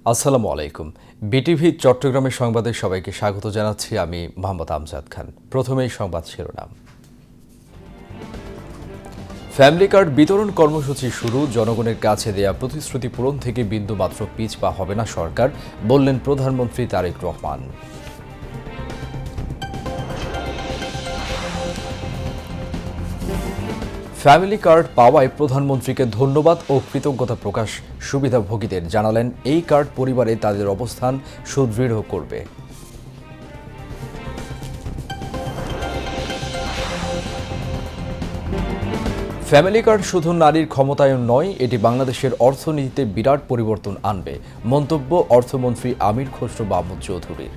আসসালামু আলাইকুম। বিটিভি চট্টগ্রামের সংবাদে সবাইকে স্বাগত জানাচ্ছি। আমি মোহাম্মদ আমজাদ খান। প্রথমেই সংবাদ শিরোনাম। ফ্যামিলি কার্ড বিতরণ কর্মসূচি শুরু। জনগণের কাছে দেয়া প্রতিশ্রুতি পূরণ থেকে বিন্দুমাত্র পিছপা হবে না সরকার, বললেন প্রধানমন্ত্রী তারেক রহমান। ফ্যামিলি কার্ড পাওয়ায় প্রধানমন্ত্রীকে ধন্যবাদ ও কৃতজ্ঞতা প্রকাশ সুবিধাভোগীদের, জানালেন এই কার্ড পরিবারে তাদের অবস্থান সুদৃঢ় করবে। ফ্যামিলি কার্ড শুধু নারীর ক্ষমতায়ন নয়, এটি বাংলাদেশের অর্থনীতিতে বিরাট পরিবর্তন আনবে, মন্তব্য অর্থমন্ত্রী আমির খসরু মাহমুদ চৌধুরীর।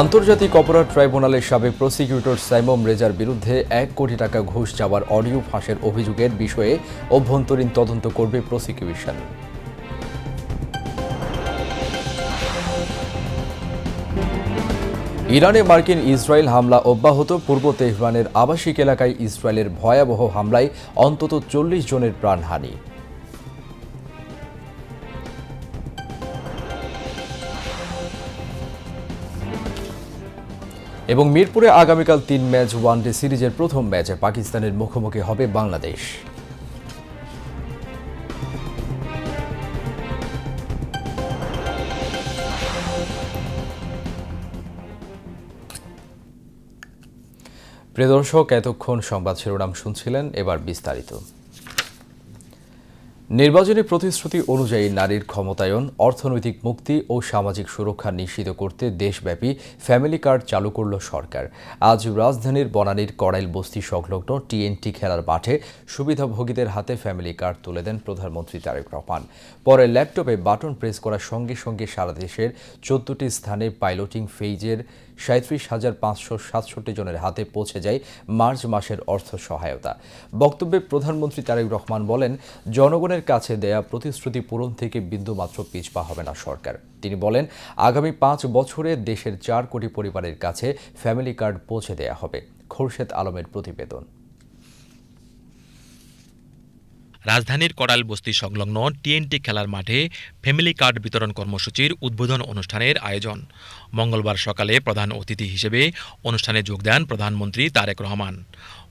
আন্তর্জাতিক অপরাধ ট্রাইব্যুনালের সাবেক প্রসিকিউটর সাইমম রেজার বিরুদ্ধে ১ কোটি টাকা ঘুষ চাওয়ার অডিও ফাঁসের অভিযোগের বিষয়ে অভ্যন্তরীণ তদন্ত করবে প্রসিকিউশন। ইরানে মার্কিন ইসরায়েল হামলা অব্যাহত। পূর্ব তেহরানের আবাসিক এলাকায় ইসরায়েলের ভয়াবহ হামলায় অন্তত ৪০ জনের প্রাণহানি। এবং মিরপুরে আগামীকাল ৩ ম্যাচ ওয়ানডে সিরিজের প্রথম ম্যাচে পাকিস্তানের মুখোমুখি হবে বাংলাদেশ। প্রিয় দর্শক, এতক্ষণ সংবাদ শিরোনাম শুনছিলেন, এবার বিস্তারিত। নির্বাচনী প্রতিশ্রুতি অনুযায়ী নারীর ক্ষমতায়ন, অর্থনৈতিক মুক্তি ও সামাজিক সুরক্ষা নিশ্চিত করতে দেশব্যাপী ফ্যামিলি কার্ড চালু করল সরকার। আজ রাজধানীর বনানীর কড়াইল বস্তি সংলগ্ন টিএনটি খেলার মাঠে সুবিধাভোগীদের হাতে ফ্যামিলি কার্ড তুলে দেন প্রধানমন্ত্রী তারেক রহমান। পরে ল্যাপটপে বাটন প্রেস করার সঙ্গে সঙ্গে সারা দেশের ১৪টি স্থানে পাইলটিং ফেজের ৩৭,৫৬৭ জনের হাতে পৌঁছে যায় মার্চ মাসের অর্থ সহায়তা। বক্তব্যে প্রধানমন্ত্রী তারেক রহমান বলেন, জনগণের কাছে দেয়া প্রতিশ্রুতি পূরণ থেকে বিন্দুমাত্র পিছপা হবে না সরকার। তিনি বলেন, আগামী ৫ বছরে দেশের ৪ কোটি পরিবারের কাছে ফ্যামিলি কার্ড পৌঁছে দেয়া হবে। খোরশেদ আলমের প্রতিবেদন। রাজধানীর কড়াইল বস্তি সংলগ্ন টিএনটি খেলার মাঠে ফ্যামিলি কার্ড বিতরণ কর্মসূচির উদ্বোধন অনুষ্ঠানের আয়োজন। মঙ্গলবার সকালে প্রধান অতিথি হিসেবে অনুষ্ঠানে যোগ দেন প্রধানমন্ত্রী তারেক রহমান।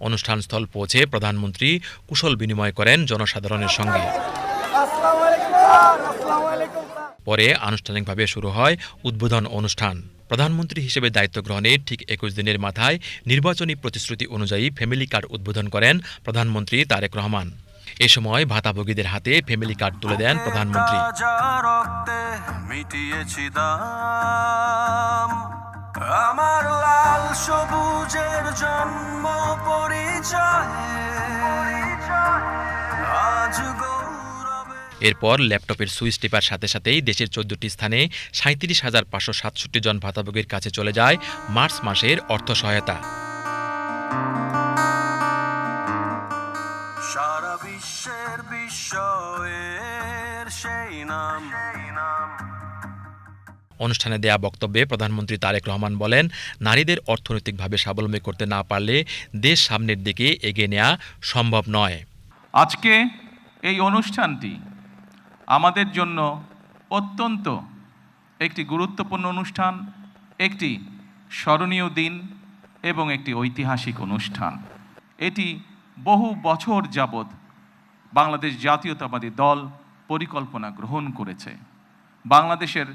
অনুষ্ঠানস্থল পৌঁছে প্রধানমন্ত্রী কুশল বিনিময় করেন জনসাধারণের সঙ্গে। পরে আনুষ্ঠানিকভাবে শুরু হয় উদ্বোধন অনুষ্ঠান। প্রধানমন্ত্রী হিসেবে দায়িত্ব গ্রহণের ঠিক ২১ দিনের মাথায় নির্বাচনী প্রতিশ্রুতি অনুযায়ী ফ্যামিলি কার্ড উদ্বোধন করেন প্রধানমন্ত্রী তারেক রহমান। এ সময় ভাতাভোগীদের হাতে ফ্যামিলি কার্ড তুলে দেন প্রধানমন্ত্রী। আমার লাল সবুজের জন্ম পরিচয়। এরপর ল্যাপটপের সুইচ টিপার সাথে সাথেই দেশের ১৪টি স্থানে ৩৭,৫৬৭ জন ভাতাভোগীর কাছে চলে যায় মার্চ মাসের অর্থ সহায়তা। সারা বিশ্বের বিস্ময়ের সেই নাম। অনুষ্ঠানে দেয়া বক্তব্যে প্রধানমন্ত্রী তারেক রহমান বলেন, নারীদের অর্থনৈতিকভাবে স্বাবলম্বী করতে না পারলে দেশ সামনের দিকে এগিয়ে নেওয়া সম্ভব নয়। আজকে এই অনুষ্ঠানটি আমাদের জন্য অত্যন্ত একটি গুরুত্বপূর্ণ অনুষ্ঠান, একটি স্মরণীয় দিন এবং একটি ঐতিহাসিক অনুষ্ঠান। এটি বহু বছর যাবৎ বাংলাদেশ জাতীয়তাবাদী দল পরিকল্পনা গ্রহণ করেছে। বাংলাদেশের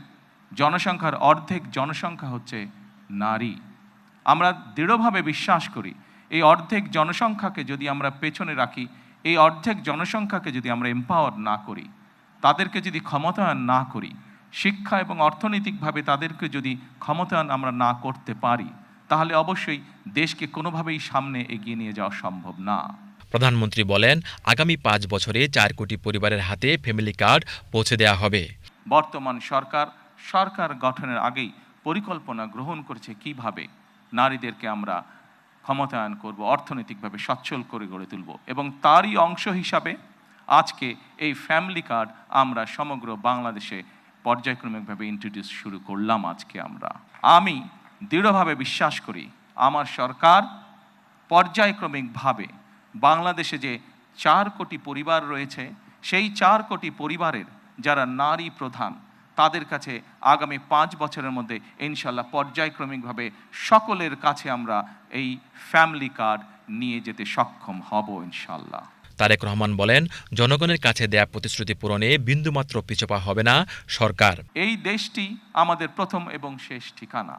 জনসংখ্যার অর্ধেক জনসংখ্যা হচ্ছে নারী। আমরা দৃঢ়ভাবে বিশ্বাস করি, এই অর্ধেক জনসংখ্যাকে যদি আমরা পেছনে রাখি, এই অর্ধেক জনসংখ্যাকে যদি আমরা এম্পাওয়ার না করি, তাদেরকে যদি ক্ষমতায়ন না করি, শিক্ষা এবং অর্থনৈতিকভাবে তাদেরকে যদি ক্ষমতায়ন আমরা না করতে পারি, তাহলে অবশ্যই দেশকে কোনোভাবেই সামনে এগিয়ে নিয়ে যাওয়া সম্ভব না। প্রধানমন্ত্রী বলেন, আগামী ৫ বছরে ৪ কোটি পরিবারের হাতে ফ্যামিলি কার্ড পৌঁছে দেওয়া হবে। বর্তমান সরকার গঠনের আগেই পরিকল্পনা গ্রহণ করেছে কিভাবে নারীদেরকে আমরা ক্ষমতায়ন করব, অর্থনৈতিকভাবে সচ্ছল করে গড়ে তুলব, এবং তারই অংশ হিসাবে আজকে এই ফ্যামিলি কার্ড আমরা সমগ্র বাংলাদেশে পর্যায়ক্রমিকভাবে ইন্ট্রোডিউস শুরু করলাম। আজকে আমি দৃঢ়ভাবে বিশ্বাস করি, আমার সরকার পর্যায়ক্রমিকভাবে বাংলাদেশে যে 4 কোটি পরিবার রয়েছে, সেই 4 কোটি পরিবারের যারা নারী প্রধান, তাদের কাছে আগামী 5 বছরের মধ্যে ইনশাল্লাহ পর্যায়ক্রমিকভাবে সকলের কাছে আমরা এই ফ্যামিলি কার্ড নিয়ে যেতে সক্ষম হব ইনশাল্লাহ। তারেক রহমান বলেন, জনগণের কাছে দেয়া প্রতিশ্রুতি পূরণে বিন্দুমাত্র পিছপা হবে না সরকার। এই দেশটি আমাদের প্রথম এবং শেষ ঠিকানা।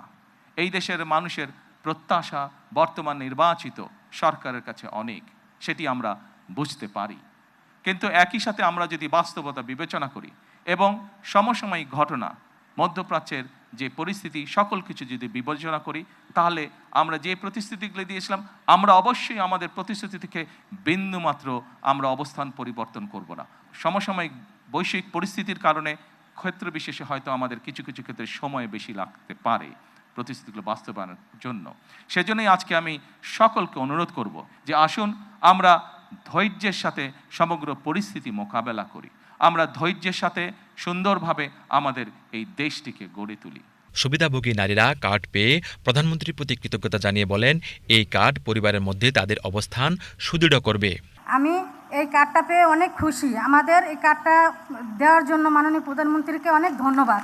এই দেশের মানুষের প্রত্যাশা বর্তমান নির্বাচিত সরকারের কাছে অনেক, সেটি আমরা বুঝতে পারি। কিন্তু একই সাথে আমরা যদি বাস্তবতা বিবেচনা করি এবং সমসাময়িক ঘটনা, মধ্যপ্রাচ্যের যে পরিস্থিতি, সকল কিছু যদি বিবেচনা করি, তাহলে আমরা যে প্রতিশ্রুতিগুলি দিয়েছিলাম, আমরা অবশ্যই আমাদের প্রতিশ্রুতি থেকে বিন্দুমাত্র আমরা অবস্থান পরিবর্তন করব না। সমসাময়িক বৈশ্বিক পরিস্থিতির কারণে ক্ষেত্র বিশেষে হয়তো আমাদের কিছু কিছু ক্ষেত্রে সময় বেশি লাগতে পারে প্রতিশ্রুতিগুলো বাস্তবায়নের জন্য। সেজন্যই আজকে আমি সকলকে অনুরোধ করব যে আসুন আমরা ধৈর্যের সাথে সমগ্র পরিস্থিতি মোকাবেলা করি, আমরা ধৈর্যের সাথে সুন্দরভাবে আমাদের এই দেশটিকে গড়ে তুলি। সুবিধাভোগী নারীরা কার্ড পেয়ে প্রধানমন্ত্রীর প্রতি কৃতজ্ঞতা জানিয়ে বলেন, এই কার্ড পরিবারের মধ্যে তাদের অবস্থান সুদৃঢ় করবে। আমি এই কার্ডটা পেয়ে অনেক খুশি। আমাদের এই কার্ডটা দেওয়ার জন্য মাননীয় প্রধানমন্ত্রীকে অনেক ধন্যবাদ।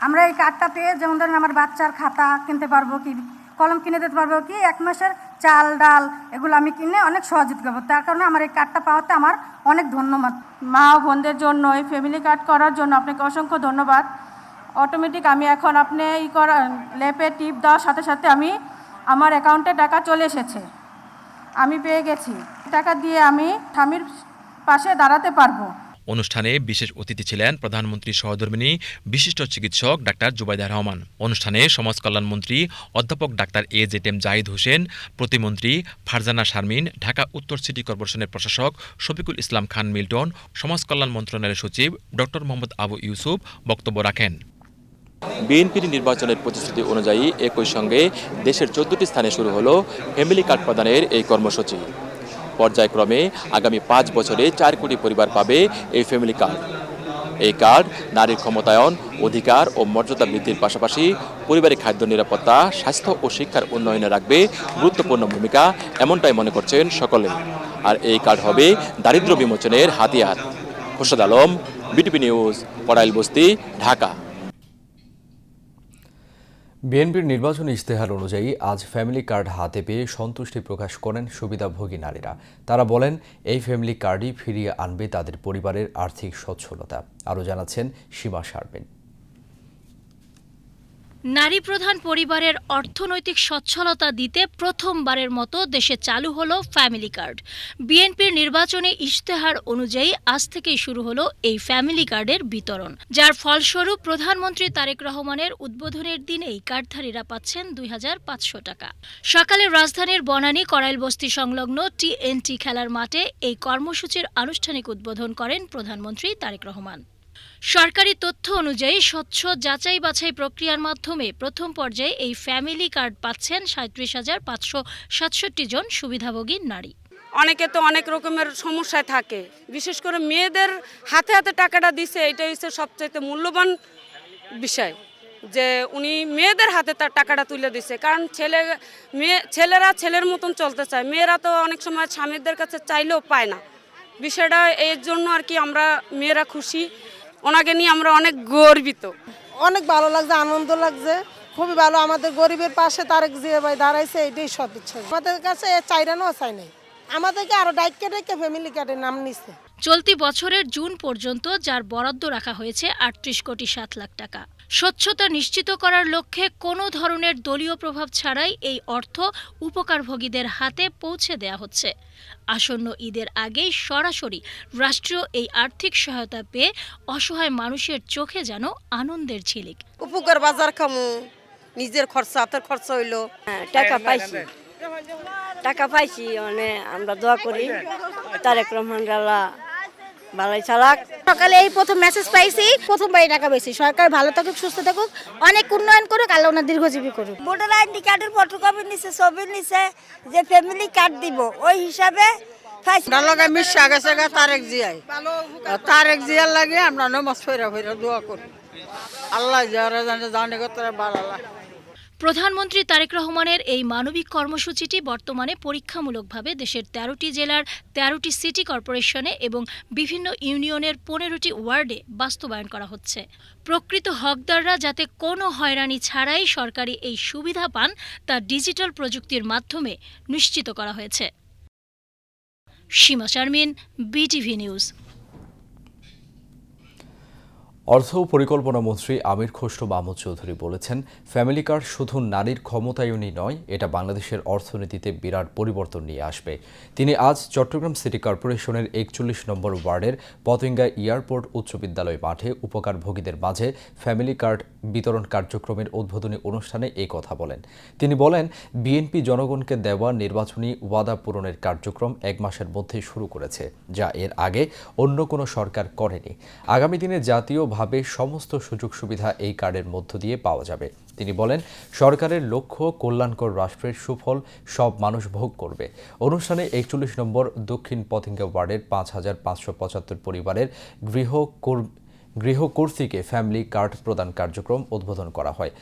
আমরা এই কার্ডটা পেয়ে যেমন ধরেন আমার বাচ্চার খাতা কিনতে পারবো, কি কলম কিনে দিতে পারবো, কি 1 মাসের চাল ডাল এগুলো আমি কিনে অনেক সহযোগিতা করবো। তার কারণে আমার এই কার্ডটা পাওয়াতে আমার অনেক ধন্যবাদ। মা ও বোনদের জন্য এই ফ্যামিলি কার্ড করার জন্য আপনাকে অসংখ্য ধন্যবাদ। অটোমেটিক আমি এখন আপনি লেপে টিপ দেওয়ার সাথে সাথে আমার অ্যাকাউন্টে টাকা চলে এসেছে, আমি পেয়ে গেছি। টাকা দিয়ে আমি স্বামীর পাশে দাঁড়াতে পারবো। অনুষ্ঠানে বিশেষ অতিথি ছিলেন প্রধানমন্ত্রীর সহধর্মিণী বিশিষ্ট চিকিৎসক ডাক্তার জুবাইদা রহমান। অনুষ্ঠানে সমাজ কল্যাণ মন্ত্রী অধ্যাপক ডাক্তার AZM জাহিদ হোসেন, প্রতিমন্ত্রী ফারজানা শারমিন, ঢাকা উত্তর সিটি কর্পোরেশনের প্রশাসক শফিকুল ইসলাম খান মিল্টন, সমাজ কল্যাণ মন্ত্রণালয়ের সচিব ডক্টর মোহাম্মদ আবু ইউসুফ বক্তব্য রাখেন। বিএনপির নির্বাচনের প্রতিশ্রুতি অনুযায়ী একই সঙ্গে দেশের 14টি স্থানে শুরু হলো ফ্যামিলি কার্ড প্রদানের এই কর্মসূচি। পর্যায়ক্রমে আগামী 5 বছরে 4 কোটি পরিবার পাবে এই ফ্যামিলি কার্ড। এই কার্ড নারীর ক্ষমতায়ন, অধিকার ও মর্যাদা বৃদ্ধির পাশাপাশি পরিবারের খাদ্য নিরাপত্তা, স্বাস্থ্য ও শিক্ষার উন্নয়নে রাখবে গুরুত্বপূর্ণ ভূমিকা, এমনটাই মনে করছেন সকলে। আর এই কার্ড হবে দারিদ্র্য বিমোচনের হাতিয়ার। খোরশেদ আলম, বিটিভি নিউজ, কড়াইল বস্তি, ঢাকা। বিএনপির নির্বাচনী ইশতেহার অনুযায়ী আজ ফ্যামিলি কার্ড হাতে পেয়ে সন্তুষ্টি প্রকাশ করেন সুবিধাভোগী নারীরা। তারা বলেন, এই ফ্যামিলি কার্ডই ফিরিয়ে আনবে তাদের পরিবারের আর্থিক সচ্ছলতা। আরও জানাচ্ছেন সীমা শারমিন। নারী প্রধান পরিবারের অর্থনৈতিক সচ্ছলতা দিতে প্রথমবারের মতো দেশে চালু হলো ফ্যামিলি কার্ড। বিএনপির নির্বাচনী ইশতেহার অনুযায়ী আজ থেকেই শুরু হলো এই ফ্যামিলি কার্ডের বিতরণ, যার ফলস্বরূপ প্রধানমন্ত্রী তারেক রহমানের উদ্বোধনের দিনেই কার্ডধারীরা পাচ্ছেন 2500 টাকা। সকালে রাজধানীর বনানী কড়াইল বস্তি সংলগ্ন TNT খেলার মাঠে এই কর্মসূচির আনুষ্ঠানিক উদ্বোধন করেন প্রধানমন্ত্রী তারেক রহমান। সরকারি তথ্য অনুযায়ী স্বচ্ছ যাচাই বাছাই প্রক্রিয়ার মাধ্যমে প্রথম পর্যায়ে এই ফ্যামিলি কার্ড পাচ্ছেন 37,567 জন সুবিধাভোগী নারী। অনেকে তো অনেক রকমের সমস্যায় থাকে, বিশেষ করে মেয়েদের হাতে হাতে টাকাটা দিছে, এটাই হচ্ছে সবচেয়ে মূল্যবান বিষয়, যে উনি মেয়েদের হাতে তার টাকাটা তুলে দিছে। কারণ ছেলেরা ছেলের মতন চলতে চায়, মেয়েরা তো অনেক সময় স্বামীদের কাছে চাইলেও পায় না। বিষয়টা এর জন্য আর কি আমরা মেয়েরা খুশি, ওনাকে নিয়ে আমরা অনেক গর্বিত। অনেক ভালো লাগছে, আনন্দ লাগছে, খুবই ভালো। আমাদের গরিবের পাশে তারেক জিয়া ভাই দাঁড়াইছে, এটাই সদিচ্ছা। আমাদের কাছে চাইরানো চাই নাই, আমাদেরকে আরো ডাইকে ডাইকে ফ্যামিলি কার্ডের নাম নিচ্ছে। চলতি বছরের জুন পর্যন্ত যার বরাদ্দ রাখা হয়েছে 38 কোটি 7 লাখ টাকা। স্বচ্ছতা নিশ্চিত করার লক্ষ্যে কোনো ধরনের দলীয় প্রভাব ছাড়াই এই অর্থ উপকারভোগীদের হাতে পৌঁছে দেয়া হচ্ছে। আসন্ন ঈদের আগেই সরাসরি রাষ্ট্রীয় এই আর্থিক সহায়তা পেয়ে অসহায় মানুষের চোখে যেন আনন্দের ঝিলিক। উপকার বাজার খামু, নিজের খরচা, হাতের খরচা হইলো। টাকা পাইছি মানে আমরা দোয়া করি তারেক রহমান ভালোই চালাক। সকালে এই প্রথম মেসেজ পাইছি, প্রথমবার টাকা পেয়েছি। সরকার ভালো থাকুক, সুস্থ থাকুক, অনেক উন্নয়ন করুক, আল্লাহ ওনার দীর্ঘজীবী করুক। ভোটার আইডি কার্ডের ফটোকপি নিছে, ছবি নিছে, যে ফ্যামিলি কার্ড দিব ওই হিসাবে তারেক জিয়ার লাগে আমরা নামাজ পড়া দোয়া করি, আল্লাহ জানে করতে ভালো। প্রধানমন্ত্রী তারেক রহমানের এই মানবিক কর্মসূচিটি বর্তমানে পরীক্ষামূলকভাবে দেশের ১৩টি জেলার ১৩টি সিটি কর্পোরেশনে এবং বিভিন্ন ইউনিয়নের ১৫টি ওয়ার্ডে বাস্তবায়ন করা হচ্ছে। প্রকৃত হকদাররা যাতে কোনো হয়রানি ছাড়াই সরকারি এই সুবিধা পান তা ডিজিটাল প্রযুক্তির মাধ্যমে নিশ্চিত করা হয়েছে। সীমা শারমিন, বিটিভি নিউজ। অর্থ ও পরিকল্পনা মন্ত্রী আমির খসরু মাহমুদ চৌধুরী বলেছেন, ফ্যামিলি কার্ড শুধু নারীর ক্ষমতায়নই নয়, এটা বাংলাদেশের অর্থনীতিতে বিরাট পরিবর্তন নিয়ে আসবে। তিনি আজ চট্টগ্রাম সিটি কর্পোরেশনের ৪১ নম্বর ওয়ার্ডের পতেঙ্গা এয়ারপোর্ট উচ্চ বিদ্যালয় মাঠে উপকারভোগীদের মাঝে ফ্যামিলি কার্ড বিতরণ কার্যক্রমের উদ্বোধনী অনুষ্ঠানে এই কথা বলেন। তিনি বলেন, বিএনপি জনগণকে দেওয়া নির্বাচনী ওয়াদা পূরণের কার্যক্রম ১ মাসের মধ্যে শুরু করেছে, যা এর আগে অন্য কোনো সরকার করেনি। আগামী দিনে জাতীয়ভাবে সমস্ত সুযোগ সুবিধা এই কার্ডের মধ্য দিয়ে পাওয়া যাবে। তিনি বলেন, সরকারের লক্ষ্য কল্যাণকর রাষ্ট্রের সুফল সব মানুষ ভোগ করবে। অনুষ্ঠানে ৪১ নম্বর দক্ষিণ পতেঙ্গা ওয়ার্ডের ৫,৫৭৫ পরিবারের গৃহকর্ত্রীকে ফ্যামিলি কার্ড প্রদান কার্যক্রম উদ্বোধন করা হয়।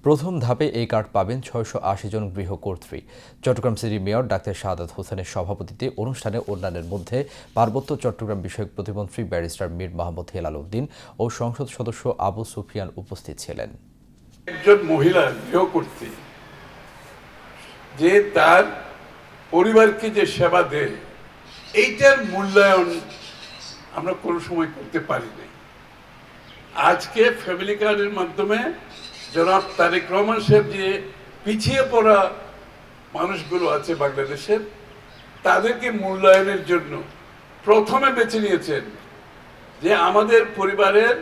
প্রথম ধাপে এই কার্ড পাবেন ৬৮০ জন গৃহকর্ত্রী। চট্টগ্রাম সিটি মেয়র ডাক্তার শাহাদাত হোসেনের সভাপতিত্বে অনুষ্ঠানে অন্যান্যের মধ্যে পার্বত্য চট্টগ্রাম বিষয়ক প্রতিমন্ত্রী ব্যারিস্টার মীর মোহাম্মদ হেলাল উদ্দিন ও সংসদ সদস্য আবু সুফিয়ান উপস্থিত ছিলেন। একজন মহিলা গৃহকর্ত্রী যে তার পরিবারকে যে সেবা দেয়, এইটার মূল্যায়ন আমরা কোনো সময় করতে পারি না। আজকে ফ্যামিলি কার্ডের মাধ্যমে জনাব তারেক রহমান সাহেব যে পিছিয়ে পড়া মানুষগুলো আছে বাংলাদেশের, তাদেরকে মূল্যায়নের জন্য প্রথমে বেছে নিয়েছেন যে আমাদের পরিবারের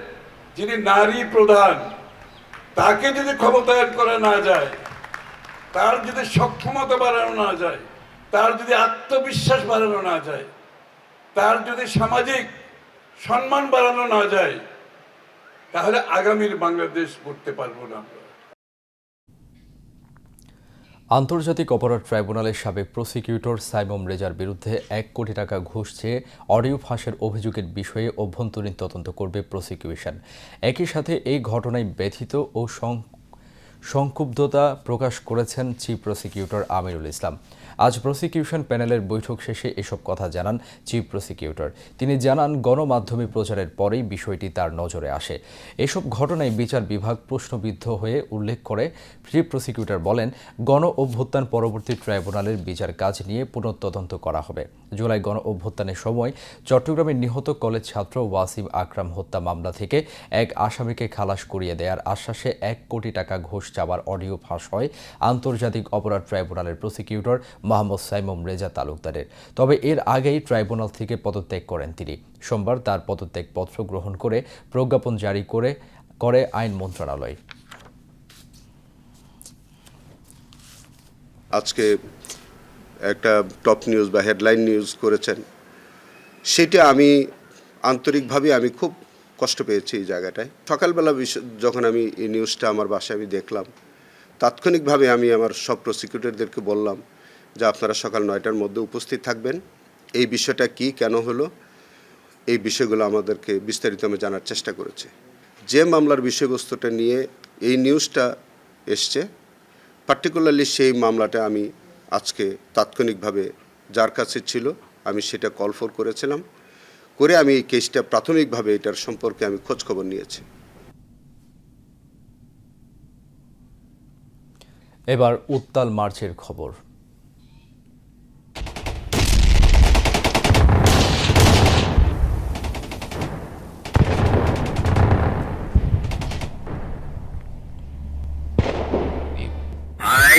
যিনি নারী প্রধান, তাকে যদি ক্ষমতায়ন করা না যায়, তার যদি সক্ষমতা বাড়ানো না যায়, তার যদি আত্মবিশ্বাস বাড়ানো না যায়, তার যদি সামাজিক সম্মান বাড়ানো না যায়, তাহলে আগামীর বাংলাদেশ করতে পারবো না। আন্তর্জাতিক অপরাধ ট্রাইব্যুনালের সাবেক প্রসিকিউটর সাইমন রেজার বিরুদ্ধে ১ কোটি টাকা ঘুষ চেয়ে অডিও ফাঁসের অভিযোগের বিষয়ে অভ্যন্তরীণ তদন্ত করবে প্রসিকিউশন। একই সাথে এই ঘটনায় ব্যথিত ও সংক্ষুব্ধতা প্রকাশ করেছেন চিফ প্রসিকিউটর আমিরুল ইসলাম। আজ প্রসিকিউশন প্যানেলের বৈঠক শেষে এসব কথা জানান চিফ প্রসিকিউটর। তিনি জানান, গণমাধ্যমে প্রচারের পরেই বিষয়টি তার নজরে আসে। এসব ঘটনায় বিচার বিভাগ প্রশ্নবিদ্ধ হয়ে উল্লেখ করে চিফ প্রসিকিউটর বলেন, গণ অভ্যুত্থান পরবর্তী ট্রাইব্যুনালের বিচার কাজ নিয়ে পুনঃতদন্ত করা হবে। জুলাই গণ অভ্যুত্থানের সময় চট্টগ্রামে নিহত কলেজ ছাত্র ওয়াসিম আকরাম হত্যা মামলা থেকে এক আসামিকে খালাস করিয়ে দেওয়ার আশ্বাসে ১ কোটি টাকা ঘুষ চাওয়ার অডিও ফাঁস হয় আন্তর্জাতিক অপরাধ ট্রাইব্যুনালের প্রসিকিউটর মোহাম্মদ সাইমন রেজা তালুকদারের। তবে এর আগেই ট্রাইব্যুনাল থেকে পদত্যাগ করেন তিনি। সোমবার তার পদত্যাগপত্র গ্রহণ করে প্রজ্ঞাপন জারি করে আইন মন্ত্রণালয়। আজকে একটা টপ নিউজ বা হেডলাইন নিউজ করেছেন, সেটা আমি আন্তরিকভাবে আমি খুব কষ্ট পেয়েছি এই জায়গাটায়। সকালবেলা যখন আমি এই নিউজটা আমার বাসায় আমি দেখলাম, তাৎক্ষণিকভাবে আমি আমার সব প্রসিকিউটরদেরকে বললাম যে আপনারা সকাল ৯টার মধ্যে উপস্থিত থাকবেন। এই বিষয়টা কি, কেন হলো, এই বিষয়গুলো আমাদেরকে বিস্তারিত আমি জানার চেষ্টা করেছি। যে মামলার বিষয়বস্তুটা নিয়ে এই নিউজটা এসছে, পার্টিকুলারলি সেই মামলাটা আমি আজকে তাৎক্ষণিকভাবে যার কাছে ছিল আমি সেটা কল ফর করেছিলাম, করে আমি এই কেসটা প্রাথমিকভাবে এটার সম্পর্কে আমি খোঁজখবর নিয়েছি। এবার উত্তাল মার্চের খবর।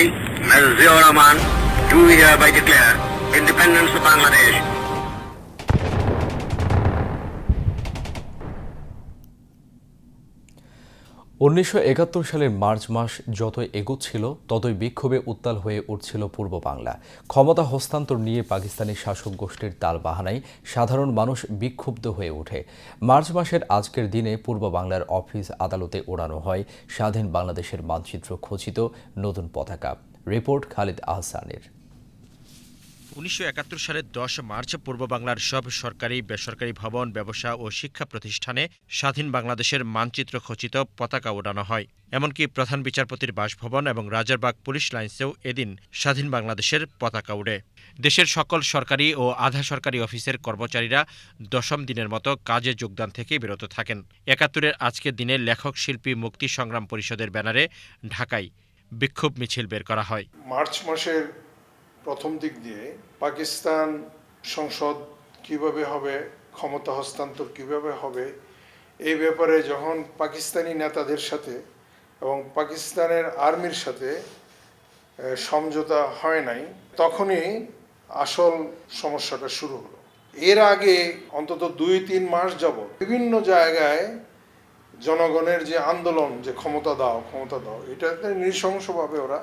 I, Mr. Ziaur Rahman, do hereby declare independence of Bangladesh. ১৯৭১ সালের মার্চ মাস যতই এগোচ্ছিল ততই বিক্ষোভে উত্তাল হয়ে উঠছিল পূর্ব বাংলা। ক্ষমতা হস্তান্তর নিয়ে পাকিস্তানি শাসক গোষ্ঠীর তালবাহানায় সাধারণ মানুষ বিক্ষুব্ধ হয়ে ওঠে। মার্চ মাসের আজকের দিনে পূর্ব বাংলার অফিস আদালতে ওড়ানো হয় স্বাধীন বাংলাদেশের মানচিত্র খচিত নতুন পতাকা। রিপোর্ট খালিদ আহসানের। 1971 সালের 10 মার্চ পূর্ব বাংলার সব সরকারি বেসরকারি ভবন, ব্যবসা ও শিক্ষা প্রতিষ্ঠানে স্বাধীন বাংলাদেশের মানচিত্র খচিত পতাকা ওড়ানো হয়। এমনকি প্রধান বিচারপতির বাসভবন এবং রাজারবাগ পুলিশ লাইন্সেও এদিন স্বাধীন বাংলাদেশের পতাকা উড়ে। দেশের সকল সরকারি ও আধা সরকারি অফিসের কর্মচারীরা 10ম দিনের মতো কাজে যোগদান থেকে বিরত থাকেন। 71-এর আজকের দিনে লেখক শিল্পী মুক্তি সংগ্রাম পরিষদের ব্যানারে ঢাকায় বিক্ষোভ মিছিল বের করা হয়। মার্চ মাসের প্রথম দিক দিয়ে পাকিস্তান সংসদ কিভাবে হবে, ক্ষমতা হস্তান্তর কিভাবে হবে, এই ব্যাপারে যখন পাকিস্তানি নেতাদের সাথে এবং পাকিস্তানের আর্মির সাথে সমঝোতা হয় নাই, তখনই আসল সমস্যাটা শুরু হলো। এর আগে অন্তত 2-3 মাস যাবত বিভিন্ন জায়গায় জনগণের যে আন্দোলন, যে ক্ষমতা দাও, এটাতে নৃশংসভাবে ওরা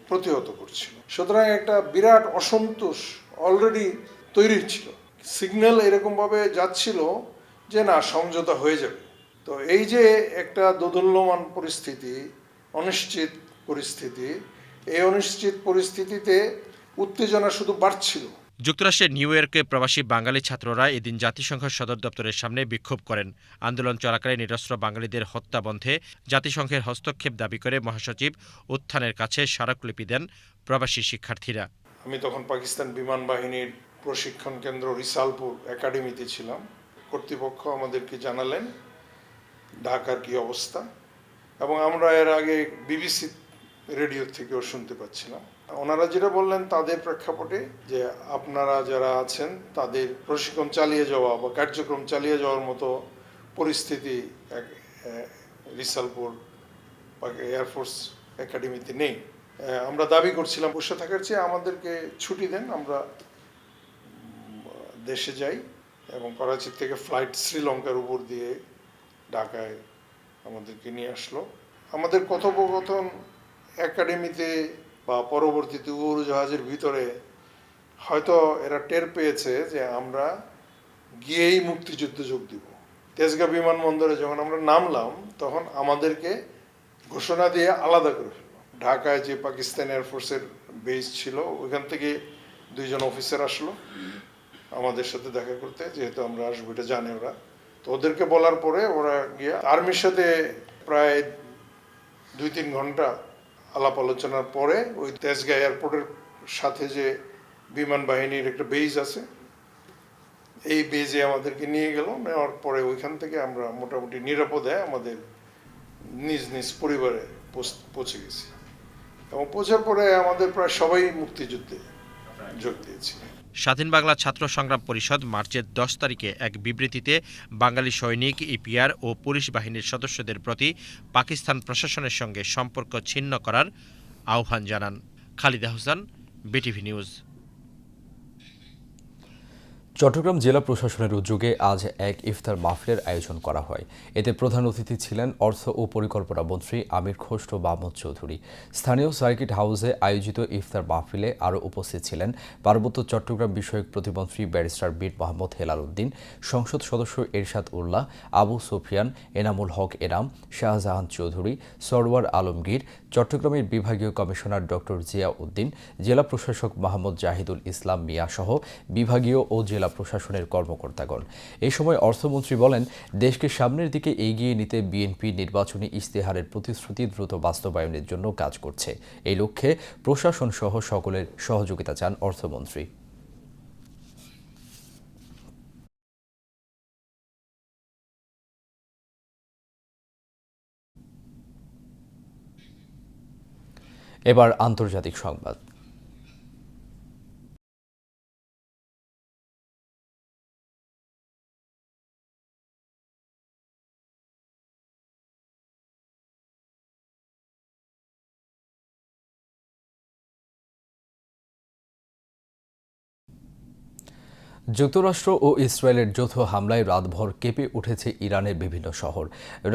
প্রতিহত করছিল। সুতরাং একটা বিরাট অসন্তোষ অলরেডি তৈরি ছিল। সিগন্যাল এরকমভাবে যাচ্ছিল যে না, সমঝোতা হয়ে যাবে। তো এই যে একটা দোদুল্যমান পরিস্থিতি, অনিশ্চিত পরিস্থিতি, এই অনিশ্চিত পরিস্থিতিতে উত্তেজনা শুধু বাড়ছিল। যুক্তরাষ্ট্রের নিউ ইয়র্কে প্রবাসী বাঙালি ছাত্ররা এদিন জাতিসংঘ সদর দপ্তরের সামনে বিক্ষোভ করেন। আন্দোলন চলাকালে নিরস্ত্র বাঙালিদের হত্যা বন্ধে জাতিসংঘের হস্তক্ষেপ দাবি করে মহাসচিব উত্থানের কাছে স্মারকলিপি দেন প্রবাসী শিক্ষার্থীরা। আমি তখন পাকিস্তান বিমান বাহিনীর প্রশিক্ষণ কেন্দ্র রিসালপুর একাডেমিতে ছিলাম। কর্তৃপক্ষ আমাদেরকে জানালেন ঢাকার কি অবস্থা, এবং আমরা এর আগে বিবিসি রেডিও থেকেও শুনতে পাচ্ছিলাম। ওনারা যেটা বললেন তাদের প্রেক্ষাপটে যে আপনারা যারা আছেন তাদের প্রশিক্ষণ চালিয়ে যাওয়া বা কার্যক্রম চালিয়ে যাওয়ার মতো পরিস্থিতি রিসালপুর এয়ারফোর্স একাডেমিতে নেই। আমরা দাবি করছিলাম বসে থাকার চেয়ে আমাদেরকে ছুটি দেন, আমরা দেশে যাই, এবং করাচি থেকে ফ্লাইট শ্রীলঙ্কার উপর দিয়ে ঢাকায় আমাদেরকে নিয়ে আসলো। আমাদের কথোপকথন একাডেমিতে বা পরবর্তীতে উড়োজাহাজের ভিতরে হয়তো এরা টের পেয়েছে যে আমরা গিয়েই মুক্তিযুদ্ধে যোগ দিব। তেজগাঁ বিমানবন্দরে যখন আমরা নামলাম তখন আমাদেরকে ঘোষণা দিয়ে আলাদা করে ফেলল। ঢাকায় যে পাকিস্তান এয়ারফোর্সের বেস ছিল ওইখান থেকে 2 জন অফিসার আসলো আমাদের সাথে দেখা করতে, যেহেতু আমরা আসবো এটা জানে ওরা। তো ওদেরকে বলার পরে ওরা গিয়ে আর্মির সাথে প্রায় 2-3 ঘন্টা আলাপ আলোচনার পরে ওই তেজগাঁ এয়ারপোর্টের সাথে যে বিমান বাহিনীর একটা বেজ আছে, এই বেজে আমাদেরকে নিয়ে গেল। নেওয়ার পরে ওইখান থেকে আমরা মোটামুটি নিরাপদে আমাদের নিজ নিজ পরিবারে পৌঁছে গেছি, এবং পৌঁছার পরে আমাদের প্রায় সবাই মুক্তিযুদ্ধে যোগ দিয়েছি। স্বাধীন বাংলা ছাত্র সংগ্রাম পরিষদ মার্চের 10 তারিখে এক বিবৃতিতে বাঙালি সৈনিক, ইপিআর ও পুলিশ বাহিনীর সদস্যদের প্রতি পাকিস্তান প্রশাসনের সঙ্গে সম্পর্ক ছিন্ন করার আহ্বান জানান। Khalida Hossain, BTV news. চট্টগ্রাম জেলা প্রশাসনের উদ্যোগে আজ এক ইফতার মাহফিলের আয়োজন করা হয়। এতে প্রধান অতিথি ছিলেন অর্থ ও পরিকল্পনা মন্ত্রী আমির খসরু মাহমুদ চৌধুরী। স্থানীয় সার্কিট হাউসে আয়োজিত ইফতার মাহফিলে আরও উপস্থিত ছিলেন পার্বত্য চট্টগ্রাম বিষয়ক প্রতিমন্ত্রী ব্যারিস্টার বীর মোহাম্মদ হেলাল উদ্দিন, সংসদ সদস্য এরশাদ উল্লাহ, আবু সুফিয়ান, এনামুল হক এনাম, শাহজাহান চৌধুরী, সরওয়ার আলমগীর, চট্টগ্রামের বিভাগীয় কমিশনার ডক্টর জিয়া উদ্দিন, জেলা প্রশাসক মোহাম্মদ জাহিদুল ইসলাম মিয়া সহ বিভাগীয় ও জেলা প্রশাসনের কর্মকর্তাগণ। এই সময় অর্থমন্ত্রী বলেন, দেশকে সামনের দিকে এগিয়ে নিতে বিএনপি নির্বাচনী ইশতেহারের প্রতিশ্রুতি দ্রুত বাস্তবায়নের জন্য কাজ করছে। এই লক্ষ্যে প্রশাসন সহ সকলের সহযোগিতা চান অর্থমন্ত্রী। এবার আন্তর্জাতিক সংবাদ। যুক্তরাষ্ট্র ও ইসরায়েলের যৌথ হামলায় রাতভর কেঁপে উঠেছে ইরানের বিভিন্ন শহর।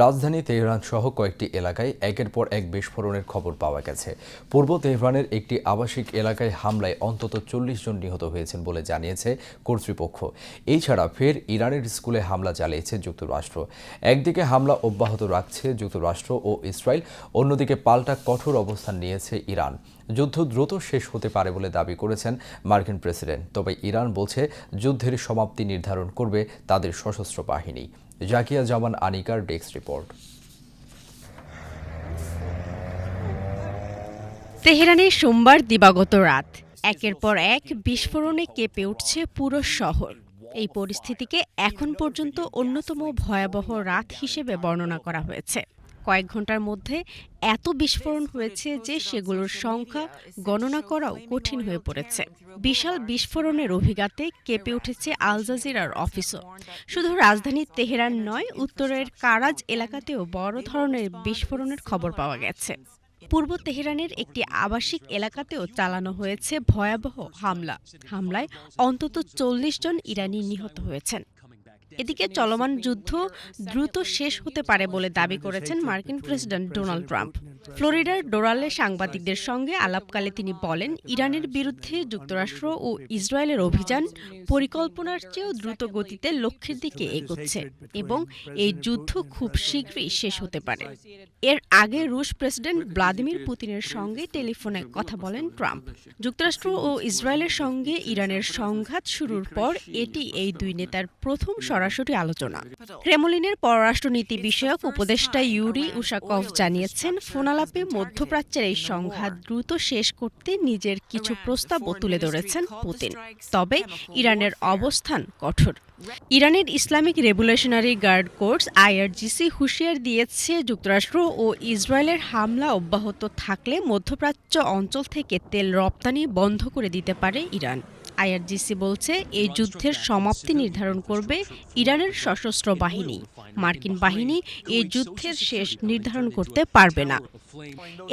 রাজধানী তেহরান সহ কয়েকটি এলাকায় একের পর এক বিস্ফোরণের খবর পাওয়া গেছে। পূর্ব তেহরানের একটি আবাসিক এলাকায় হামলায় অন্তত 40 জন নিহত হয়েছেন বলে জানিয়েছে কর্তৃপক্ষ। এছাড়া ফের ইরানের স্কুলে হামলা চালিয়েছে যুক্তরাষ্ট্র। একদিকে হামলা অব্যাহত রাখছে যুক্তরাষ্ট্র ও ইসরায়েল, অন্যদিকে পাল্টা কঠোর অবস্থান নিয়েছে ইরান। যুদ্ধ দ্রুত শেষ হতে পারে বলে দাবি করেছেন মার্কিন প্রেসিডেন্ট। তবে ইরান বলছে যুদ্ধের সমাপ্তি নির্ধারণ করবে তাদের সশস্ত্র বাহিনী। জাকিয়া জামান আনিকার ডেস্ক রিপোর্ট। তেহরানে সোমবার দিবাগত রাত একের পর এক বিস্ফোরণে কেঁপে উঠছে পুরো শহর। এই পরিস্থিতিকে এখন পর্যন্ত অন্যতম ভয়াবহ রাত হিসেবে বর্ণনা করা হয়েছে। কয়েক ঘন্টার মধ্যে এত বিস্ফোরণ হয়েছে যে সেগুলোর সংখ্যা গণনা করাও কঠিন হয়ে পড়েছে। বিশাল বিস্ফোরণের অভিঘাতে কেঁপে উঠেছে আল জাজিরার অফিসও। শুধু রাজধানী তেহরান নয়, উত্তরের কারাজ এলাকাতেও বড় ধরনের বিস্ফোরণের খবর পাওয়া গেছে। পূর্ব তেহরানের একটি আবাসিক এলাকাতেও চালানো হয়েছে ভয়াবহ হামলায় অন্তত ৪০ জন ইরানি নিহত হয়েছেন। এদিকে চলমান যুদ্ধ দ্রুত শেষ হতে পারে বলে দাবি করেছেন মার্কিন প্রেসিডেন্ট ডোনাল্ড ট্রাম্প। ফ্লোরিডার ডোরালে সাংবাদিকদের সঙ্গে আলাপকালে তিনি বলেন, ইরানের বিরুদ্ধে যুক্তরাষ্ট্র ও ইসরায়েলের অভিযান পরিকল্পনার চেয়েও দ্রুত গতিতে লক্ষ্যের দিকে এগোচ্ছে এবং এই যুদ্ধ খুব শীঘ্রই শেষ হতে পারে। এর আগে রুশ প্রেসিডেন্ট ভ্লাদিমির পুতিনের সঙ্গে টেলিফোনে কথা বলেন ট্রাম্প। যুক্তরাষ্ট্র ও ইসরায়েলের সঙ্গে ইরানের সংঘাত শুরুর পর এটি এই দুই নেতার প্রথম সরাসরি আলোচনা। ক্রেমলিনের পররাষ্ট্রনীতি বিষয়ক উপদেষ্টা ইউরি উশাকভ জানিয়েছেন, ফোনালাপে মধ্যপ্রাচ্যের এই সংঘাত দ্রুত শেষ করতে নিজের কিছু প্রস্তাবও তুলে ধরেছেন পুতিন। তবে ইরানের অবস্থান কঠোর। ইরানের Islamic revolutionary guard corps IRGC হুঁশিয়ার দিয়েছে, যুক্তরাষ্ট্র ও ইসরায়েলের হামলা অব্যাহত থাকলে মধ্যপ্রাচ্য অঞ্চল থেকে তেল রপ্তানি বন্ধ করে দিতে পারে ইরান। IRGC বলছে, এই যুদ্ধের সমাপ্তি নির্ধারণ করবে ইরানের সশস্ত্র বাহিনী। মার্কিন বাহিনী এই যুদ্ধের শেষ নির্ধারণ করতে পারবে না।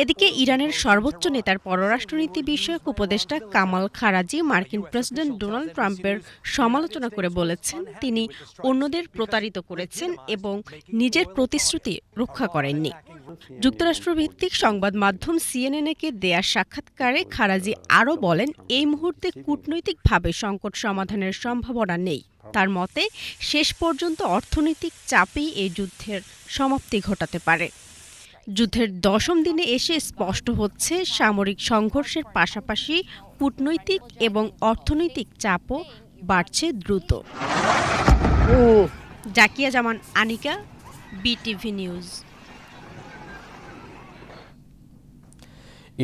এদিকে ইরানের সর্বোচ্চ নেতার পররাষ্ট্রনীতি বিষয়ক উপদেষ্টা কামাল খারাজি মার্কিন প্রেসিডেন্ট ডোনাল্ড ট্রাম্পের সমালোচনা করে বলেছেন, তিনি অন্যদের প্রতারিত করেছেন এবং নিজের প্রতিশ্রুতি রক্ষা করেননি। যুক্তরাষ্ট্রভিত্তিক সংবাদ মাধ্যম CNN-কে দেয়া সাক্ষাৎকারে খারাজি আরও বলেন, এই মুহূর্তে কূটনৈতিকভাবে সংকট সমাধানের সম্ভাবনা নেই। তার মতে, শেষ পর্যন্ত অর্থনৈতিক চাপই এই যুদ্ধের সমাপ্তি ঘটাতে পারে। যুদ্ধের 10ম দিনে এসে স্পষ্ট হচ্ছে, সামরিক সংঘর্ষের পাশাপাশি কূটনৈতিক এবং অর্থনৈতিক চাপও বাড়ছে দ্রুত। জাকিয়া জামান আনিকা, BTV নিউজ।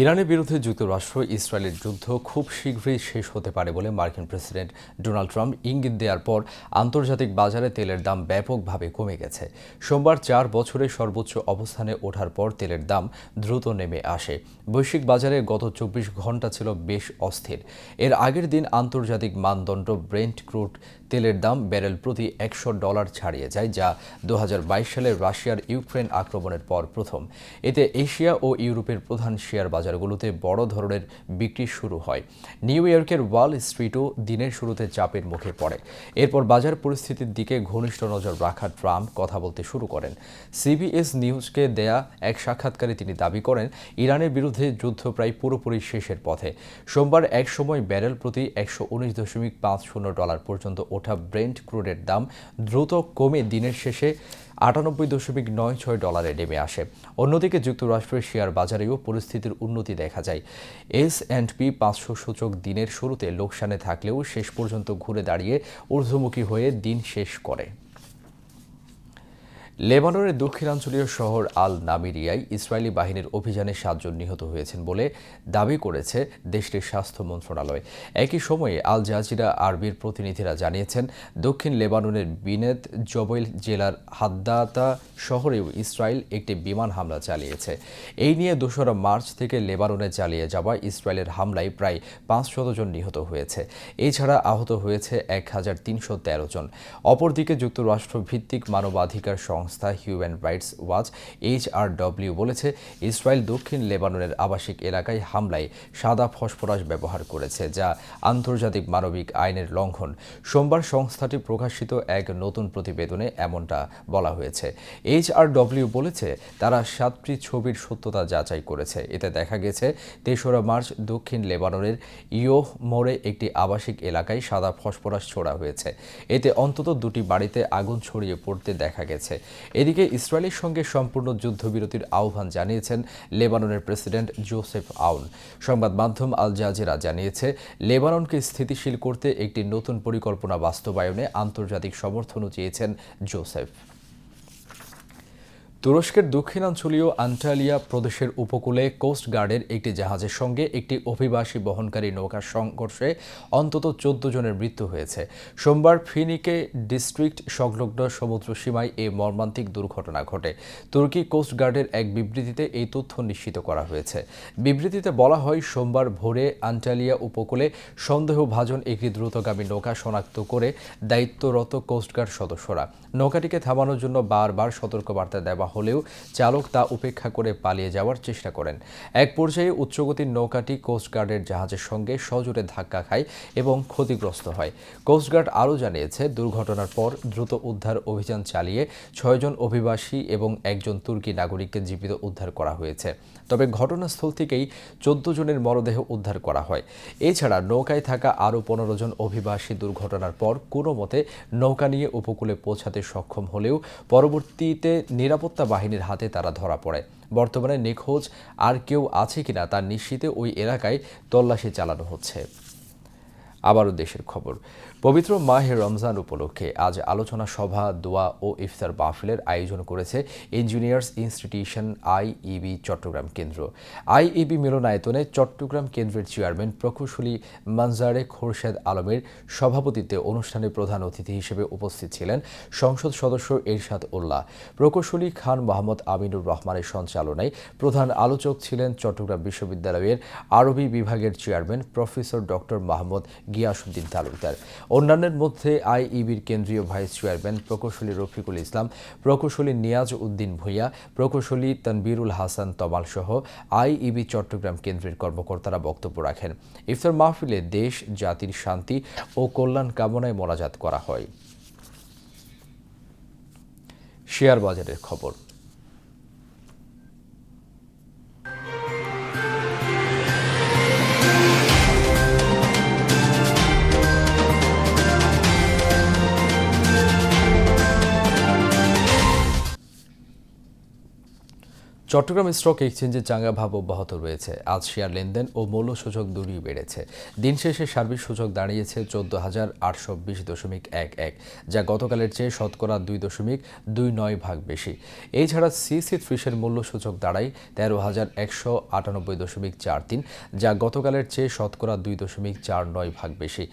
ইরানের বিরুদ্ধে যুক্তরাষ্ট্র ইসরায়েলের যুদ্ধ খুব শীঘ্রই শেষ হতে পারে বলে মার্কিন প্রেসিডেন্ট ডোনাল্ড ট্রাম্প ইঙ্গিত দেওয়ার পর আন্তর্জাতিক বাজারে তেলের দাম ব্যাপকভাবে কমে গেছে। সোমবার 4 বছরে সর্বোচ্চ অবস্থানে ওঠার পর তেলের দাম দ্রুত নেমে আসে। বৈশ্বিক বাজারে গত 24 ঘন্টা ছিল বেশ অস্থির। এর আগের দিন আন্তর্জাতিক মানদণ্ড ব্রেন্ট ক্রুড তেলের দাম ব্যারেল প্রতি $100 ছাড়িয়ে যায়, যা 2022 সালে রাশিয়ার ইউক্রেন আক্রমণের পর প্রথম। এতে এশিয়া ও ইউরোপের প্রধান শেয়ার বাজারগুলোতে বড় ধরনের বিক্রি শুরু হয়। নিউ ইয়র্কের ওয়াল স্ট্রিটও দিনের শুরুতে চাপের মুখে পড়ে। এরপর বাজার পরিস্থিতির দিকে ঘনিষ্ঠ নজর রাখা ট্রাম্প কথা বলতে শুরু করেন। CBS নিউজকে দেয়া এক সাক্ষাৎকারে তিনি দাবি করেন, ইরানের বিরুদ্ধে যুদ্ধ প্রায় পুরোপুরি শেষের পথে। সোমবার এক সময় ব্যারেল প্রতি $119.50 পর্যন্ত ওঠা ব্রেন্ট ক্রুডের দাম দ্রুত কমে দিনের শেষে $98.96 নেমে আসে। অন্যদিকে যুক্তরাষ্ট্রের শেয়ার বাজারেও পরিস্থিতির উন্নতি দেখা যায়। S&P 500 সূচক দিনের শুরুতে লোকসানে থাকলেও শেষ পর্যন্ত ঘুরে দাঁড়িয়ে ঊর্ধ্বমুখী হয়ে দিন শেষ করে। লেবাননের দক্ষিণাঞ্চলীয় শহর আল নামিরিয়ায় ইসরায়েলি বাহিনীর অভিযানে 7 জন নিহত হয়েছেন বলে দাবি করেছে দেশটির স্বাস্থ্য মন্ত্রণালয়। একই সময়ে আল জাজিরা আরবির প্রতিনিধিরা জানিয়েছেন, দক্ষিণ লেবাননের বিনেত জবৈল জেলার হাদ্দাতা শহরেও ইসরায়েল একটি বিমান হামলা চালিয়েছে। এই নিয়ে 2 মার্চ থেকে লেবাননে চালিয়ে যাওয়া ইসরায়েলের হামলায় প্রায় 500 জন নিহত হয়েছে। এছাড়া আহত হয়েছে 1313 জন। অপরদিকে যুক্তরাষ্ট্র ভিত্তিক মানবাধিকার সংস্থা হিউম্যান রাইটস ওয়াচ HRW বলেছে, ইসরায়েল দক্ষিণ লেবাননের আবাসিক এলাকায় হামলায় সাদা ফসফরাস ব্যবহার করেছে, যা আন্তর্জাতিক মানবিক আইনের লঙ্ঘন। সোমবার সংস্থাটি প্রকাশিত এক নতুন প্রতিবেদনে এমনটা বলা হয়েছে। HRW বলেছে, তারা 7টি ছবির সত্যতা যাচাই করেছে। এতে দেখা গেছে 23 মার্চ দক্ষিণ লেবাননের ইয়োহ মোড়ে একটি আবাসিক এলাকায় সাদা ফসফরাস ছোড়া হয়েছে। এতে অন্তত 2টি বাড়িতে আগুন ছড়িয়ে পড়তে দেখা গেছে। এদিকে ইসরায়েলের সঙ্গে সম্পূর্ণ যুদ্ধবিরতির আহ্বান জানিয়েছেন লেবাননের প্রেসিডেন্ট জোসেফ আউন। সংবাদ মাধ্যম আল জাজিরা জানিয়েছে, লেবাননকে স্থিতিশীল করতে একটি নতুন পরিকল্পনা বাস্তবায়নে আন্তর্জাতিক সমর্থনও চেয়েছেন জোসেফ। তুরস্কের দক্ষিণাঞ্চলীয় আন্টালিয়া প্রদেশের উপকূলে কোস্ট গার্ডের একটি জাহাজের সঙ্গে একটি অভিবাসী বহনকারী নৌকার সংঘর্ষে অন্তত 14 জনের মৃত্যু হয়েছে। সোমবার ফিনিকে ডিস্ট্রিক্ট সংলগ্ন সমুদ্র সীমায় এই মর্মান্তিক দুর্ঘটনা ঘটে। তুর্কি কোস্ট গার্ডের এক বিবৃতিতে এই তথ্য নিশ্চিত করা হয়েছে। বিবৃতিতে বলা হয়, সোমবার ভোরে আন্টালিয়া উপকূলে সন্দেহভাজন একটি দ্রুতগামী নৌকা শনাক্ত করে দায়িত্বরত কোস্টগার্ড সদস্যরা নৌকাটিকে থামানোর জন্য বারবার সতর্কবার্তা দেওয়া হলেও চালক তা উপেক্ষা করে পালিয়ে যাওয়ার চেষ্টা করেন। এক পর্যায়ে উচ্চগতির নৌকাটি কোস্টগার্ডের জাহাজের সঙ্গে সজোরে ধাক্কা খায় এবং ক্ষতিগ্রস্ত হয়। কোস্টগার্ড আরও জানিয়েছে, দুর্ঘটনার পর দ্রুত উদ্ধার অভিযান চালিয়ে 6 জন অভিবাসী এবং একজন তুর্কি নাগরিককে জীবিত উদ্ধার করা হয়েছে। তবে ঘটনাস্থল থেকেই 14 জনের মরদেহ উদ্ধার করা হয়। এছাড়া নৌকায় থাকা আরও 15 জন অভিবাসী দুর্ঘটনার পর কোনো মতে নৌকা নিয়ে উপকূলে পৌঁছাতে সক্ষম হলেও পরবর্তীতে নিরাপত্তা বাহিনীর হাতে তারা ধরা পড়ে। বর্তমানে নিখোঁজ আর কেউ আছে কিনা তা নিশ্চিতে ওই এলাকায় তল্লাশি চালানো হচ্ছে। আবারও দেশের খবর। পবিত্র মাহে রমজান উপলক্ষে আজ আলোচনা সভা, দোয়া ও ইফতার মাহফিলের আয়োজন করেছে ইঞ্জিনিয়ার্স ইনস্টিটিউশন আইইবি চট্টগ্রাম কেন্দ্র। আইইবি মিলনায়তনে চট্টগ্রাম কেন্দ্রের চেয়ারম্যান প্রকৌশলী মানজারে খোরশেদ আলমের সভাপতিত্বে অনুষ্ঠানে প্রধান অতিথি হিসেবে উপস্থিত ছিলেন সংসদ সদস্য এরশাদ উল্লাহ। প্রকৌশলী খান মোহাম্মদ আমিনুর রহমানের সঞ্চালনায় প্রধান আলোচক ছিলেন চট্টগ্রাম বিশ্ববিদ্যালয়ের আরবি বিভাগের chairman professor doctor Mahmud Giasuddin Talukdar. অন্যান্যের মধ্যে আইইবির কেন্দ্রীয় ভাইস চেয়ারম্যান প্রকৌশলী রফিকুল ইসলাম, প্রকৌশলী নিয়াজ উদ্দিন ভূঁইয়া, প্রকৌশলী তানবীরুল হাসান তমাল সহ আইইবি চট্টগ্রাম কেন্দ্রের কর্মকর্তারা বক্তব্য রাখেন। ইফতার মাহফিলে দেশ জাতির শান্তি ও কল্যাণ কামনায় মোনাজাত করা হয়। শেয়ার বাজারের খবর। চট্টগ্রাম স্টক এক্সচেঞ্জে চাঙ্গা ভাব অব্যাহত রয়েছে। আজ শেয়ার লেনদেন ও মূল্য সূচক দুটোই বেড়েছে। দিন শেষে সার্বিক সূচক দাঁড়িয়েছে 14,820.11, যা গতকালের চেয়ে শতকরা 2.29 বেশি। এছাড়া CC30 মূল্য সূচক দাঁড়ায় 13,198.43, যা গতকালের চেয়ে শতকরা 2.49 বেশি।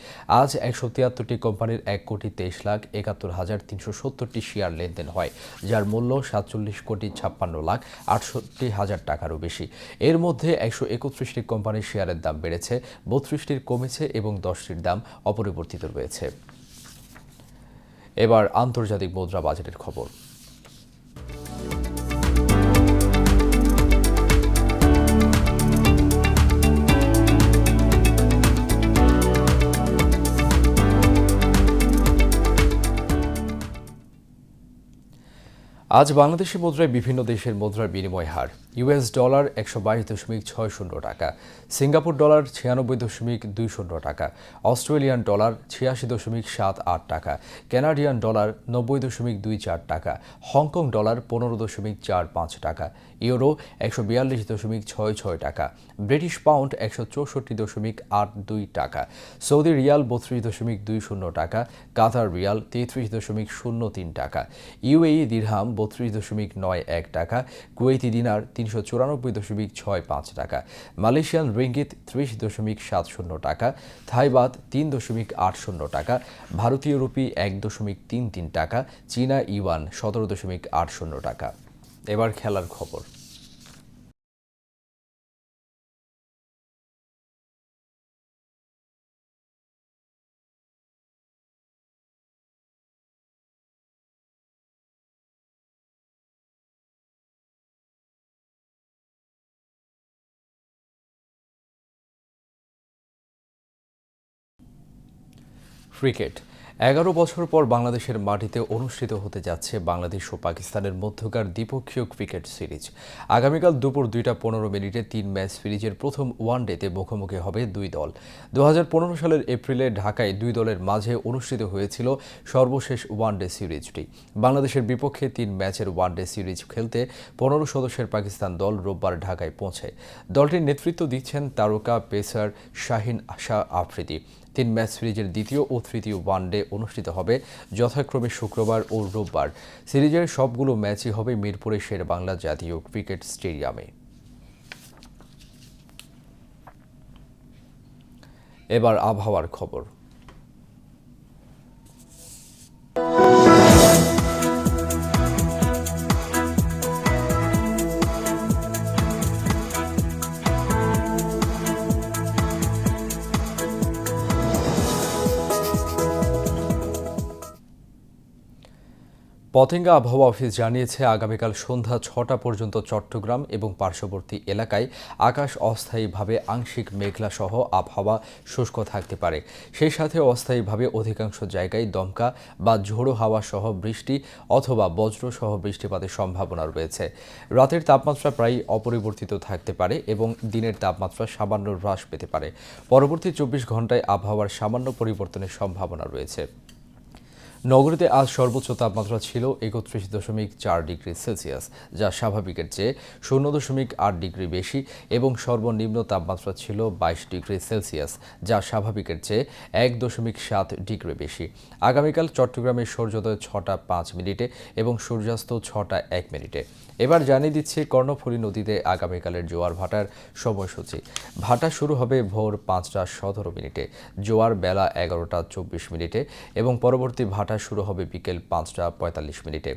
আজ 173টি কোম্পানির 1,23,71,370টি শেয়ার লেনদেন হয়, যার মূল্য 47,56,58,000 টাকারও বেশি। এর মধ্যে 131টি কোম্পানির শেয়ারের দাম বেড়েছে, 32টির কমেছে এবং 10টির দাম অপরিবর্তিত রয়েছে। এবার আন্তর্জাতিক মুদ্রা বাজারের খবর। আজ বাংলাদেশি মুদ্রায় বিভিন্ন দেশের মুদ্রার বিনিময় হার। US ডলার 122.60 টাকা, সিঙ্গাপুর ডলার 96.20 টাকা, অস্ট্রেলিয়ান ডলার 86.78 টাকা, কানাডিয়ান ডলার 90.24 টাকা, হংকং ডলার 15.45 টাকা, ইউরো 142.66 টাকা, ব্রিটিশ পাউন্ড 164.82 টাকা, সৌদি রিয়াল 32.20 টাকা, কাতার রিয়াল 33.03 টাকা, UAE দিরহাম 32.91 টাকা, কুয়েতি দিনার 394.65 টাকা, মালয়েশিয়ান রিঙ্গিত 30.70 টাকা, থাই বাত 3.80 টাকা, ভারতীয় রুপি 1.33 টাকা, চীনা ইউয়ান 17.80 টাকা। এবার খেলার খবর। ক্রিকেট। 11 বছর পর বাংলাদেশের মাটিতে অনুষ্ঠিত হতে যাচ্ছে বাংলাদেশ ও পাকিস্তানের মধ্যকার দ্বিপক্ষীয় ক্রিকেট সিরিজ। আগামীকাল দুপুর 2:15 মিনিটে 3 ম্যাচ সিরিজের প্রথম ওয়ানডেতে মুখোমুখি হবে দুই দল। 2015 সালের এপ্রিলে ঢাকায় দুই দলের মাঝে অনুষ্ঠিত হয়েছিল সর্বশেষ ওয়ানডে সিরিজটি। বাংলাদেশের বিপক্ষে 3 ম্যাচের ওয়ানডে সিরিজ খেলতে 15 সদস্যের পাকিস্তান দল রোববার ঢাকায় পৌঁছায়। দলটির নেতৃত্ব দিচ্ছেন তারকা পেসার শাহিন শাহ আফ্রিদি। 3 ম্যাচ সিরিজের দ্বিতীয় ও তৃতীয় ওয়ানডে অনুষ্ঠিত হবে যথাক্রমে শুক্রবার ও রোববার। সিরিজের সবগুলো ম্যাচই হবে মিরপুরের শেরেবাংলা জাতীয় ক্রিকেট স্টেডিয়ামে। এবার আবহাওয়ার খবর। পতেঙ্গা আবহাওয়া অফিস জানিয়েছে আগামীকাল সন্ধ্যা 6টা পর্যন্ত চট্টগ্রাম এবং পার্শ্ববর্তী এলাকায় আকাশ অস্থায়ীভাবে আংশিক মেঘলা সহ আবহাওয়া শুষ্ক থাকতে পারে। সেই সাথে অস্থায়ীভাবে অধিকাংশ জায়গায় দমকা বা ঝোড়ো হাওয়া সহ বৃষ্টি অথবা বজ্র সহ বৃষ্টিপাতের সম্ভাবনা রয়েছে। রাতের তাপমাত্রা প্রায় অপরিবর্তিত থাকতে পারে এবং দিনের তাপমাত্রা সামান্য হ্রাস পেতে পারে। পরবর্তী 24 ঘন্টায় আবহাওয়ার সামান্য পরিবর্তনের সম্ভাবনা রয়েছে। নগরীতে আজ সর্বোচ্চ তাপমাত্রা ছিল 31.4 ডিগ্রি সেলসিয়াস, যা স্বাভাবিকের চেয়ে 0.8 ডিগ্রি বেশি এবং সর্বনিম্ন তাপমাত্রা ছিল 22 ডিগ্রি সেলসিয়াস, যা স্বাভাবিকের চেয়ে 1.7 ডিগ্রি বেশি। আগামীকাল চট্টগ্রামে সূর্যোদয় 6টা 5 মিনিটে এবং সূর্যাস্ত 6টা 1 মিনিটে। এবার জানিয়ে দিচ্ছি কর্ণফুলী নদীতে আগামীকালের জোয়ার ভাটার সময়সূচি। ভাটা শুরু হবে ভোর 5টা 17 মিনিটে, জোয়ার বেলা 11টা 24 মিনিটে এবং পরবর্তী ভাটা শুরু হবে বিকেল 5টা 45 মিনিটে।